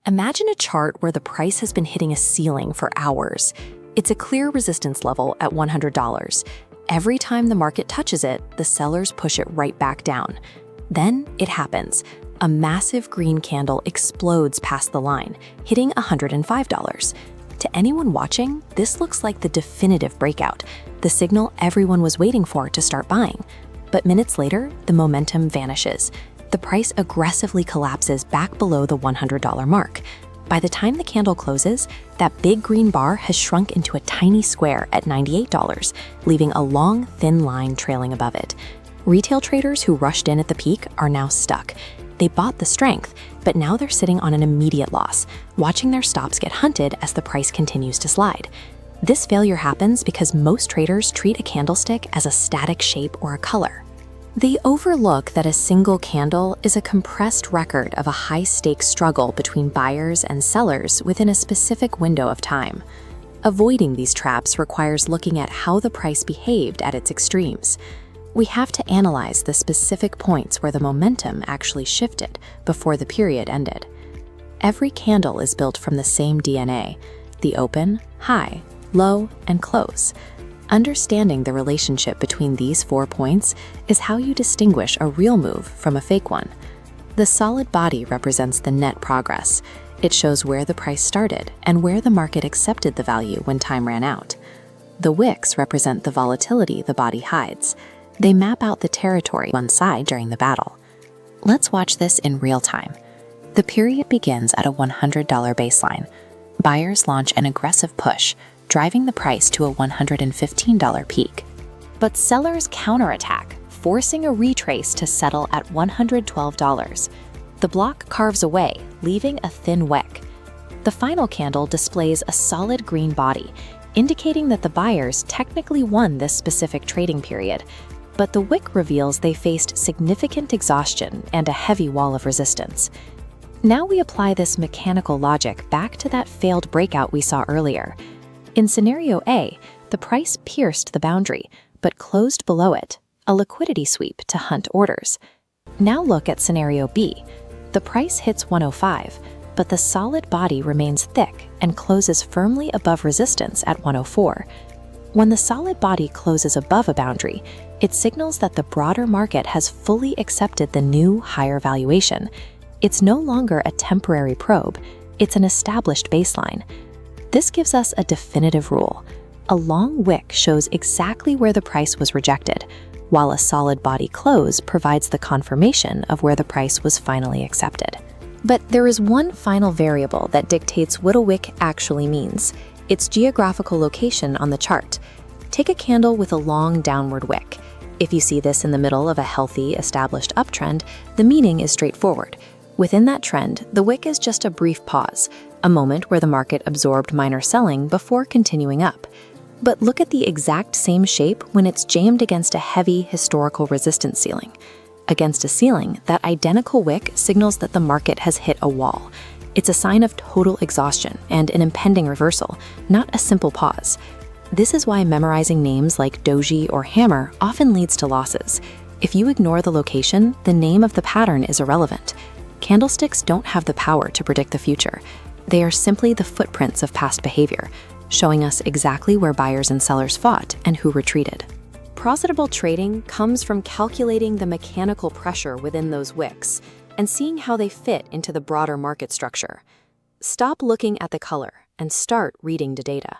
Imagine a chart where the price has been hitting a ceiling for hours. It's a clear resistance level at $100. Every time the market touches it, the sellers push it right back down. Then it happens. A massive green candle explodes past the line, hitting $105. To anyone watching, this looks like the definitive breakout, the signal everyone was waiting for to start buying. But minutes later, the momentum vanishes. The price aggressively collapses back below the $100 mark. By the time the candle closes, that big green bar has shrunk into a tiny square at $98, leaving a long, thin line trailing above it. Retail traders who rushed in at the peak are now stuck. They bought the strength, but now they're sitting on an immediate loss, watching their stops get hunted as the price continues to slide. This failure happens because most traders treat a candlestick as a static shape or a color. They overlook that a single candle is a compressed record of a high-stakes struggle between buyers and sellers within a specific window of time. Avoiding these traps requires looking at how the price behaved at its extremes. We have to analyze the specific points where the momentum actually shifted before the period ended. Every candle is built from the same DNA: the open, high, low, and close. Understanding the relationship between these 4 points is how you distinguish a real move from a fake one. The solid body represents the net progress. It shows where the price started and where the market accepted the value when time ran out. The wicks represent the volatility the body hides. They map out the territory one side during the battle. Let's watch this in real time. The period begins at a $100 baseline. Buyers launch an aggressive push, driving the price to a $115 peak. But sellers counterattack, forcing a retrace to settle at $112. The block carves away, leaving a thin wick. The final candle displays a solid green body, indicating that the buyers technically won this specific trading period. But the wick reveals they faced significant exhaustion and a heavy wall of resistance. Now we apply this mechanical logic back to that failed breakout we saw earlier. In scenario A, the price pierced the boundary, but closed below it, a liquidity sweep to hunt orders. Now look at scenario B. The price hits 105, but the solid body remains thick and closes firmly above resistance at 104. When the solid body closes above a boundary, it signals that the broader market has fully accepted the new, higher valuation. It's no longer a temporary probe, it's an established baseline. This gives us a definitive rule. A long wick shows exactly where the price was rejected, while a solid body close provides the confirmation of where the price was finally accepted. But there is one final variable that dictates what a wick actually means: its geographical location on the chart. Take a candle with a long downward wick. If you see this in the middle of a healthy, established uptrend, the meaning is straightforward. Within that trend, the wick is just a brief pause, a moment where the market absorbed minor selling before continuing up. But look at the exact same shape when it's jammed against a heavy historical resistance ceiling. Against a ceiling, that identical wick signals that the market has hit a wall. It's a sign of total exhaustion and an impending reversal, not a simple pause. This is why memorizing names like doji or hammer often leads to losses. If you ignore the location, the name of the pattern is irrelevant. Candlesticks don't have the power to predict the future. They are simply the footprints of past behavior, showing us exactly where buyers and sellers fought and who retreated. Profitable trading comes from calculating the mechanical pressure within those wicks and seeing how they fit into the broader market structure. Stop looking at the color and start reading the data.